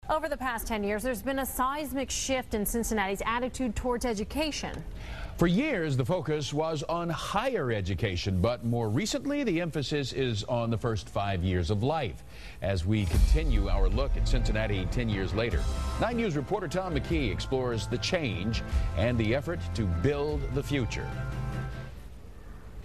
Over the past 10 years, there's been a seismic shift in Cincinnati's attitude towards education. For years, the focus was on higher education, but more recently, the emphasis is on the first 5 years of life. As we continue our look at Cincinnati 10 years later, 9 News reporter Tom McKee explores the change and the effort to build the future.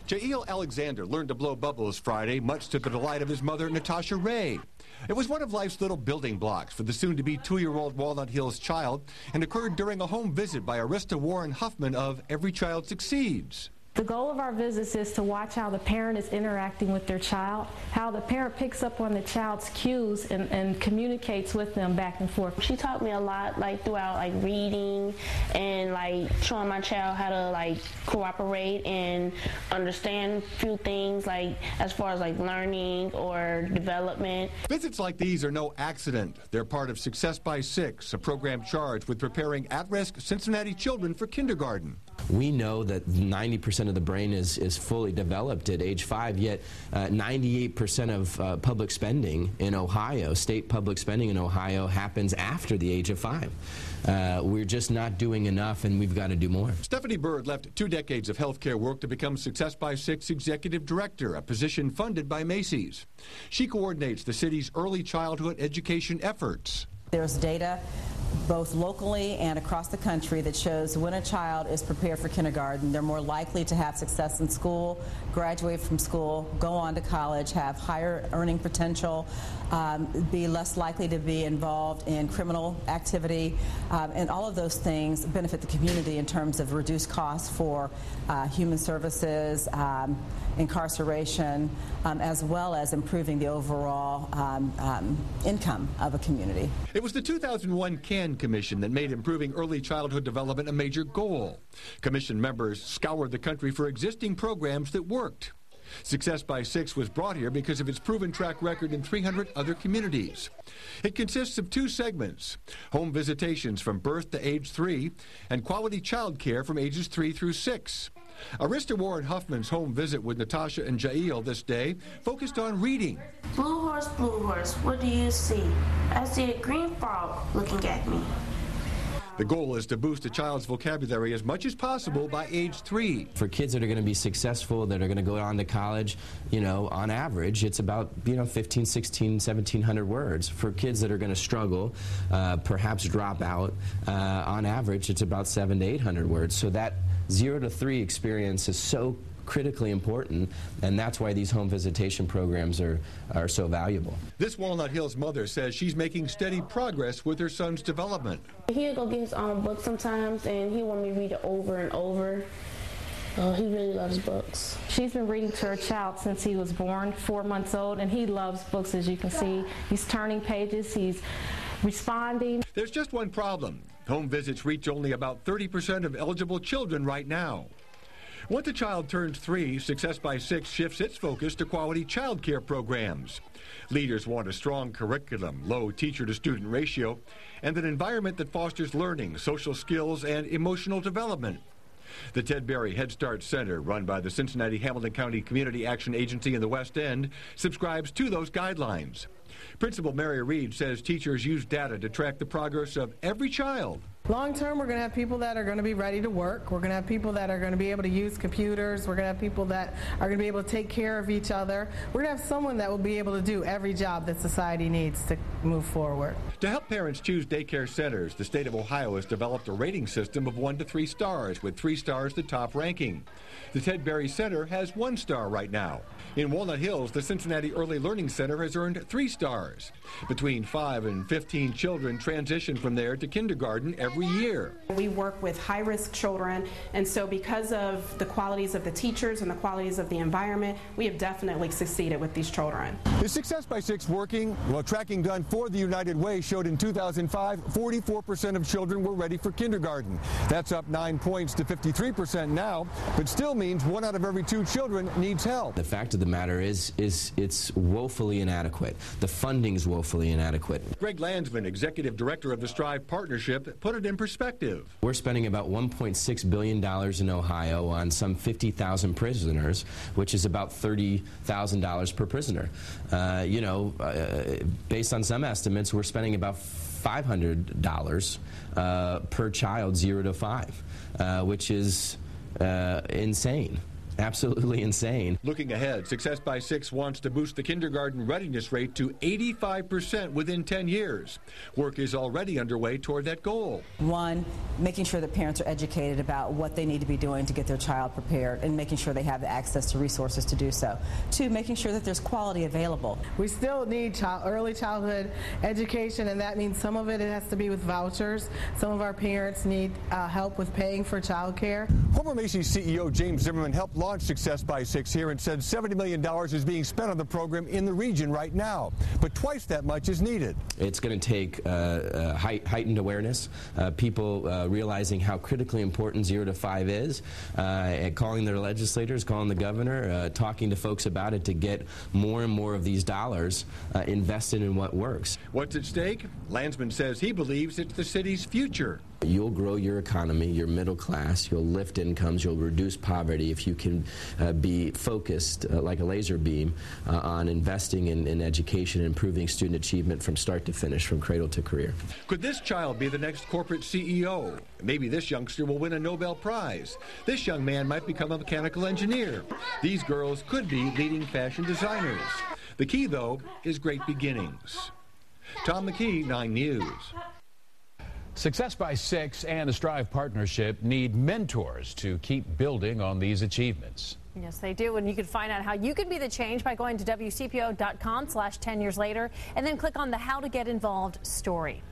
Jael Alexander learned to blow bubbles Friday, much to the delight of his mother, Natasha Ray. It was one of life's little building blocks for the soon-to-be 2-year-old Walnut Hills child and occurred during a home visit by Arista Warren Huffman of Every Child Succeeds. The goal of our visits is to watch how the parent is interacting with their child, how the parent picks up on the child's cues and communicates with them back and forth. She taught me a lot, like throughout like reading and like showing my child how to like cooperate and understand a few things, like as far as like learning or development. Visits like these are no accident. They're part of Success by 6, a program charged with preparing at-risk Cincinnati children for kindergarten. We know that 90% of the brain is fully developed at age 5, yet 98% of public spending in Ohio, state public spending in Ohio, happens after the age of 5. We're just not doing enough, and we've got to do more. Stephanie Bird left 2 decades of healthcare work to become Success by 6 Executive Director, a position funded by Macy's. She coordinates the city's early childhood education efforts. There's data both locally and across the country that shows when a child is prepared for kindergarten, they're more likely to have success in school, graduate from school, go on to college, have higher earning potential, be less likely to be involved in criminal activity, and all of those things benefit the community in terms of reduced costs for human services, incarceration, as well as improving the overall income of a community. It was the 2001 CAN Commission that made improving early childhood development a major goal. Commission members scoured the country for existing programs that worked. Success by 6 was brought here because of its proven track record in 300 other communities. It consists of 2 segments: home visitations from birth to age 3 and quality child care from ages 3 through 6. Arista Warren Huffman's home visit with Natasha and Jael this day focused on reading. Blue horse, what do you see? I see a green frog looking at me. The goal is to boost a child's vocabulary as much as possible by age 3. For kids that are going to be successful, that are going to go on to college, you know, on average, it's about, 15, 16, 1,700 words. For kids that are going to struggle, perhaps drop out, on average, it's about 700 to 800 words. So that 0 to 3 experience is so critically important, and that's why these home visitation programs are so valuable. This Walnut Hills mother says she's making steady progress with her son's development. He'll go get his own book sometimes, and he want me to read it over and over. He really loves books. She's been reading to her child since he was born, 4 months old, and he loves books, as you can see. He's turning pages, he's responding. There's just one problem. Home visits reach only about 30% of eligible children right now. Once a child turns 3, Success by 6 shifts its focus to quality child care programs. Leaders want a strong curriculum, low teacher-to-student ratio, and an environment that fosters learning, social skills, and emotional development. The Ted Berry Head Start Center, run by the Cincinnati-Hamilton County Community Action Agency in the West End, subscribes to those guidelines. Principal Mary Reed says teachers use data to track the progress of every child. Long term, we're going to have people that are going to be ready to work. We're going to have people that are going to be able to use computers. We're going to have people that are going to be able to take care of each other. We're going to have someone that will be able to do every job that society needs to move forward. To help parents choose daycare centers, the state of Ohio has developed a rating system of 1 to 3 stars, with 3 stars the top ranking. The Ted Berry Center has 1 star right now. In Walnut Hills, the Cincinnati Early Learning Center has earned 3 stars. Between 5 and 15 children transition from there to kindergarten every year. We work with high-risk children, and so because of the qualities of the teachers and the qualities of the environment, we have definitely succeeded with these children. Is Success by 6 working? Well, tracking done for the United Way showed in 2005, 44% of children were ready for kindergarten. That's up 9 points to 53% now, but still means 1 out of every 2 children needs help. The fact of the matter is it's woefully inadequate. The funding's woefully inadequate. Greg Landsman, Executive Director of the Strive Partnership, put it in perspective. We're spending about $1.6 billion in Ohio on some 50,000 prisoners, which is about $30,000 per prisoner. Based on some estimates, we're spending about $500 per child 0 to 5, which is insane. Absolutely insane. Looking ahead, Success by 6 wants to boost the kindergarten readiness rate to 85% within 10 years. Work is already underway toward that goal. One, making sure that parents are educated about what they need to be doing to get their child prepared and making sure they have the access to resources to do so. Two, making sure that there's quality available. We still need early childhood education, and that means some of it has to be with vouchers. Some of our parents need help with paying for child care. Former Macy's CEO James Zimmerman helped launch Success by 6 here and said $70 million is being spent on the program in the region right now, but twice that much is needed. It's going to take heightened awareness, people realizing how critically important 0 to 5 is, and calling their legislators, calling the governor, talking to folks about it to get more and more of these dollars invested in what works. What's at stake? Landsman says he believes it's the city's future. You'll grow your economy, your middle class, you'll lift incomes, you'll reduce poverty if you can be focused like a laser beam on investing in education and improving student achievement from start to finish, from cradle to career. Could this child be the next corporate CEO? Maybe this youngster will win a Nobel Prize. This young man might become a mechanical engineer. These girls could be leading fashion designers. The key, though, is great beginnings. Tom McKee, 9 News. Success by 6 and the Strive Partnership need mentors to keep building on these achievements. Yes, they do. And you can find out how you can be the change by going to WCPO.com/10yearslater and then click on the How to Get Involved story.